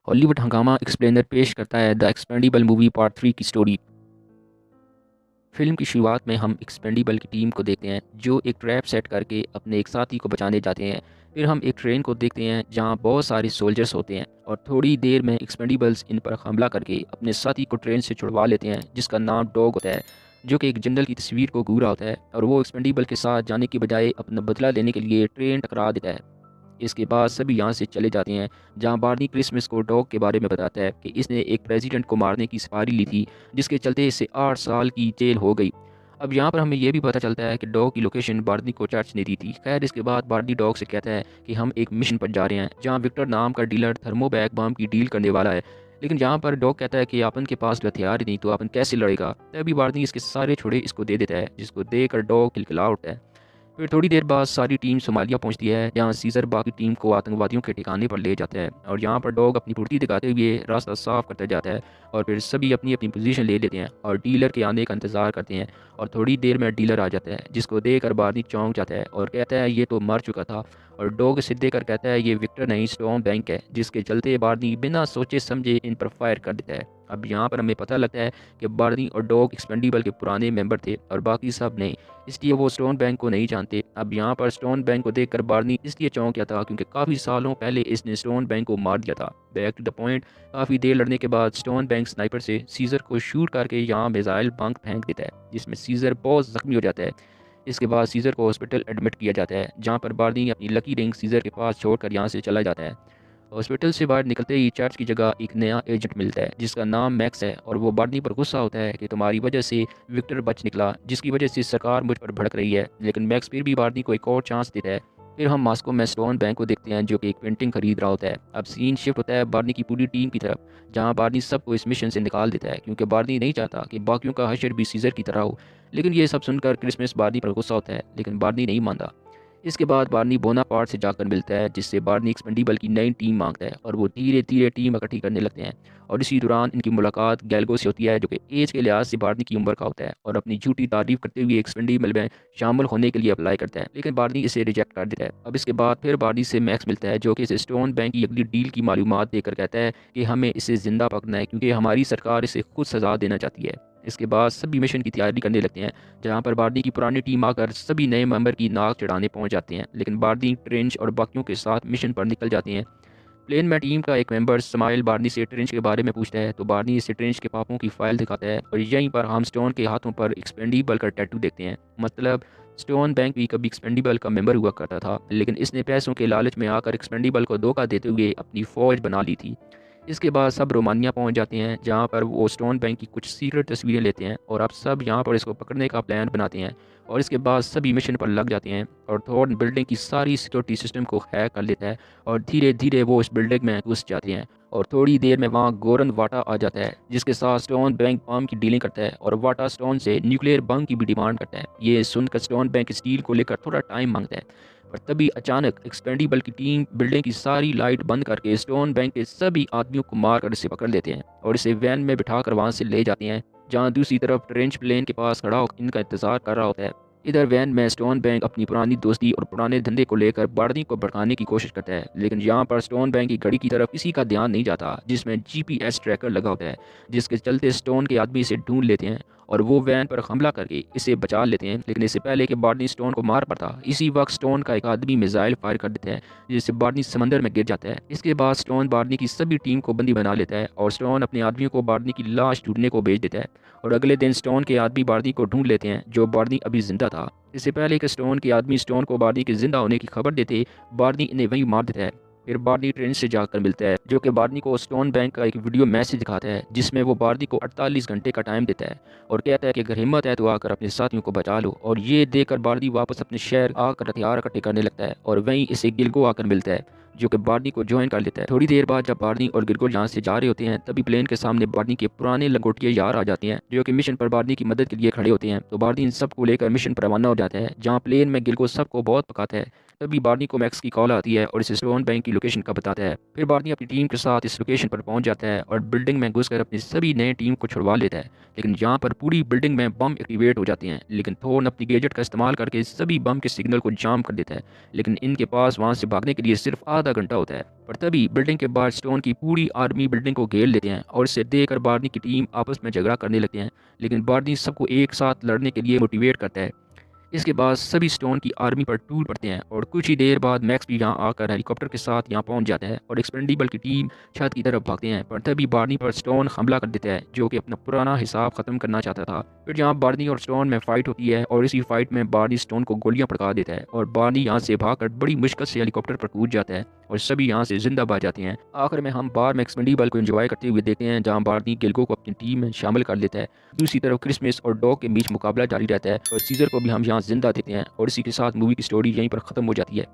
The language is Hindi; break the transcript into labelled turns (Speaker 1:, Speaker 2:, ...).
Speaker 1: हॉलीवुड हंगामा एक्सप्लेनर पेश करता है द एक्सपेंडिबल मूवी पार्ट 3 की स्टोरी। फिल्म की शुरुआत में हम एक्सपेंडिबल की टीम को देखते हैं जो एक ट्रैप सेट करके अपने एक साथी को बचाने जाते हैं। फिर हम एक ट्रेन को देखते हैं जहां बहुत सारे सोल्जर्स होते हैं और थोड़ी देर में एक्सपेंडिबल्स इन पर हमला करके अपने साथी को ट्रेन से छुड़वा लेते हैं जिसका नाम डॉग होता है, जो कि एक जनरल की तस्वीर को घूरा होता है और वो एक्सपेंडिबल के साथ जाने की बजाय अपना बदला लेने के लिए ट्रेन टकरा देता है। इसके बाद सभी यहाँ से चले जाते हैं, जहाँ बार्नी क्रिसमस को डॉग के बारे में बताता है कि इसने एक प्रेसिडेंट को मारने की सफारी ली थी, जिसके चलते इसे 8 साल की जेल हो गई। अब यहाँ पर हमें यह भी पता चलता है कि डॉग की लोकेशन बार्नी को चर्च ने दी थी। खैर, इसके बाद बार्नी डॉग से कहता है कि हम एक मिशन पर जा रहे हैं जहाँ विक्टर नाम का डीलर थर्मोबैक बम की डील करने वाला है। लेकिन यहाँ पर डॉग कहता है कि आपन के पास हथियार ही नहीं तो आपन कैसे लड़ेगा। तभी बार्नी इसके सारे छोड़े इसको दे देता है, जिसको देकर डॉग खिलखिला उठता है। फिर थोड़ी देर बाद सारी टीम सोमालिया पहुंचती है, जहां सीजर बाकी टीम को आतंकवादियों के ठिकाने पर ले जाता है और यहाँ पर डॉग अपनी फुर्ती दिखाते हुए रास्ता साफ करता जाता है। और फिर सभी अपनी अपनी पोजीशन ले लेते हैं और डीलर के आने का इंतज़ार करते हैं। और थोड़ी देर में डीलर आ जाता है, जिसको देखकर बार्नी चौंक जाता है और कहता है ये तो मर चुका था। और डॉग सिद्धे कर कहता है ये विक्टर नहीं स्टोन बैंक है, जिसके चलते बार्नी बिना सोचे समझे इन पर फायर कर देता है। अब यहाँ पर हमें पता लगता है कि बार्नी और डॉग एक्सपेंडिबल के पुराने मेंबर थे और बाकी सब नहीं, इसलिए वो स्टोन बैंक को नहीं जानते। अब यहाँ पर स्टोन बैंक को देखकर बार्नी इसलिए चौंक गया था क्योंकि काफ़ी सालों पहले इसने स्टोन बैंक को मार दिया था। बैक टू द पॉइंट, काफ़ी देर लड़ने के बाद स्टोन बैंक स्नाइपर से सीजर को शूट करके यहाँ मिसाइल बंक फेंक देता है, जिसमें सीजर बहुत जख्मी हो जाता है। इसके बाद सीजर को हॉस्पिटल एडमिट किया जाता है, जहाँ पर बार्नी अपनी लकी रिंग सीजर के पास छोड़कर यहाँ से चला जाता है। हॉस्पिटल से बाहर निकलते ही चर्च की जगह एक नया एजेंट मिलता है जिसका नाम मैक्स है और वो बार्नी पर गुस्सा होता है कि तुम्हारी वजह से विक्टर बच निकला, जिसकी वजह से सरकार मुझ पर भड़क रही है। लेकिन मैक्स फिर भी बार्नी को एक और चांस देता है। फिर हम मास्को में स्टोन बैंक को देखते हैं जो कि एक पेंटिंग खरीद रहा होता है। अब सीन शिफ्ट होता है बार्नी की पूरी टीम की तरफ, जहाँ बार्नी सबको इस मिशन से निकाल देता है क्योंकि बार्नी नहीं चाहता कि बाकियों का हशर भी सीजर की तरह हो। लेकिन ये सब सुनकर क्रिसमस बार्नी पर गुस्सा होता है, लेकिन बार्नी नहीं मानता। इसके बाद बार्नी बोनापार्ट से जाकर मिलता है, जिससे बार्नी एक्सपेंडिबल की नई टीम मांगता है और वो धीरे धीरे टीम इकट्ठी करने लगते हैं। और इसी दौरान इनकी मुलाकात गैल्गो से होती है, जो कि एज के लिहाज से बार्नी की उम्र का होता है और अपनी झूठी तारीफ करते हुए एक्सपेंडिबल में शामिल होने के लिए अप्लाई करता है, लेकिन बार्नी इसे रिजेक्ट कर देता है। अब इसके बाद फिर बार्नी से मैक्स मिलता है, जो कि इसे स्टोन बैंक की अगली डील की मालूमात देकर कहता है कि हमें इसे जिंदा पकड़ना है क्योंकि हमारी सरकार इसे खुद सजा देना चाहती है। इसके बाद सभी मिशन की तैयारी करने लगते हैं, जहां पर बार्नी की पुरानी टीम आकर सभी नए मेंबर की नाक चढ़ाने पहुंच जाते हैं। लेकिन बार्नी, ट्रेंच और बाकियों के साथ मिशन पर निकल जाते हैं। प्लेन में टीम का एक मेंबर स्माइल बार्नी से ट्रेंच के बारे में पूछता है, तो बार्नी इसे ट्रेंच के पापों की फाइल दिखाता है और यहीं पर हम स्टोन के हाथों पर एक्सपेंडिबल का टैटू देखते हैं। मतलब स्टोन बैंक भी कभी एक्सपेंडिबल का मेंबर हुआ करता था, लेकिन इसने पैसों के लालच में आकर एक्सपेंडिबल को धोखा देते हुए अपनी फौज बना ली थी। इसके बाद सब रोमानिया पहुंच जाते हैं, जहां पर वो स्टोन बैंक की कुछ सीक्रेट तस्वीरें लेते हैं और अब सब यहां पर इसको पकड़ने का प्लान बनाते हैं। और इसके बाद सभी मिशन पर लग जाते हैं और थॉर्न बिल्डिंग की सारी सिक्योरिटी सिस्टम को हैक कर लेता है और धीरे धीरे वो इस बिल्डिंग में घुस जाते हैं। और थोड़ी देर में वहाँ गोरन वाटा आ जाता है, जिसके साथ स्टोन बैंक बम की डीलिंग करता है और वाटा स्टोन से न्यूक्लियर बम की भी डिमांड करता है। ये सुनकर स्टोन बैंक स्टील को लेकर थोड़ा टाइम मांगता है, पर तभी अचानक एक्सपेंडिबल की टीम बिल्डिंग की सारी लाइट बंद करके स्टोन बैंक के सभी आदमियों को मारकर इसे पकड़ लेते हैं और इसे वैन में बिठाकर वहां से ले जाते हैं, जहां दूसरी तरफ ट्रेंच प्लेन के पास खड़ा होकर इनका इंतजार कर रहा होता है। इधर वैन में स्टोन बैंक अपनी पुरानी दोस्ती और पुराने धंधे को लेकर बार्नी को भड़काने की कोशिश करता है, लेकिन यहाँ पर स्टोन बैंक की घड़ी की तरफ किसी का ध्यान नहीं जाता, जिसमें जीपीएस ट्रैकर लगा होता है, जिसके चलते स्टोन के आदमी इसे ढूंढ लेते हैं और वो वैन पर हमला करके इसे बचा लेते हैं। लेकिन इससे पहले कि बार्नी स्टोन को मार पड़ता, इसी वक्त स्टोन का एक आदमी मिसाइल फायर कर देता है, जिससे बार्नी समंदर में गिर जाता है। इसके बाद स्टोन बार्नी की सभी टीम को बंदी बना लेता है और स्टोन अपने आदमियों को बार्नी की लाश ढूंढने को भेज देता है। और अगले दिन स्टोन के आदमी बार्नी को ढूंढ लेते हैं, जो बार्नी अभी जिंदा था। इससे पहले कि स्टोन के आदमी स्टोन को बार्नी के जिंदा होने की खबर देते, बार्नी इन्हें वहीं मार देता है। फिर बार्नी ट्रेन से जाकर मिलता है, जो कि बार्नी को स्टोन बैंक का एक वीडियो मैसेज दिखाता है, जिसमें वो बार्नी को 48 घंटे का टाइम देता है और कहता है कि अगर हिम्मत है तो आकर अपने साथियों को बचा लो। और ये देखकर बार्नी वापस अपने शहर आकर हथियार इकट्ठे करने लगता है और वहीं इसे गिल्गो आकर मिलता है, जो कि बार्नी को ज्वाइन कर लेता है। थोड़ी देर बाद जब बार्नी और गिल्गो यहाँ से जा रहे होते हैं, तभी प्लेन के सामने बार्नी के पुराने लंगोटिया यार आ जाते हैं, जो कि मिशन पर बार्नी की मदद के लिए खड़े होते हैं। तो बार्नी इन सबको लेकर मिशन पर रवाना हो जाता है, जहाँ प्लेन में गिल्गो सबको बहुत पकाता है। तभी बार्नी को मैक्स की कॉल आती है और इसे स्टोन बैंक की लोकेशन का बताता है। फिर बार्नी अपनी टीम के साथ इस लोकेशन पर पहुंच जाता है और बिल्डिंग में घुसकर अपनी सभी नए टीम को छुड़वा लेता है। लेकिन यहाँ पर पूरी बिल्डिंग में बम एक्टिवेट हो जाते हैं, लेकिन थोर्न अपनी गैजेट का इस्तेमाल करके सभी बम के सिग्नल को जाम कर देता है। लेकिन इनके पास वहाँ से भागने के लिए सिर्फ आधा घंटा होता है। पर तभी बिल्डिंग के बाहर स्टोन की पूरी आर्मी बिल्डिंग को घेर लेते हैं और इसे देखकर बार्नी की टीम आपस में झगड़ा करने लगते हैं। लेकिन बार्नी सबको एक साथ लड़ने के लिए मोटिवेट करता है। इसके बाद सभी स्टोन की आर्मी पर टूट पड़ते हैं और कुछ ही देर बाद मैक्स भी यहाँ आकर हेलीकॉप्टर के साथ यहाँ पहुँच जाता है और एक्सपेंडिबल की टीम छत की तरफ भागते हैं। पर तभी बार्नी पर स्टोन हमला कर देता है, जो कि अपना पुराना हिसाब खत्म करना चाहता था। फिर यहाँ बार्नी और स्टोन में फाइट होती है और इसी फाइट में बार्नी स्टोन को गोलियां पड़का देता है और बार्नी यहाँ से भागकर बड़ी मुश्किल से हेलीकॉप्टर पर कूद जाता है और सभी यहाँ से जिंदा बच जाते हैं। आखिर में हम बार में एक्सपेंडिबल को एंजॉय करते हुए देखते हैं, जहाँ बार्नी गिल्गो को अपनी टीम में शामिल कर लेता है। दूसरी तरफ क्रिसमस और डॉग के बीच मुकाबला जारी रहता है और सीजर को भी हम यहाँ जिंदा देते हैं और इसी के साथ मूवी की स्टोरी यहीं पर ख़त्म हो जाती है।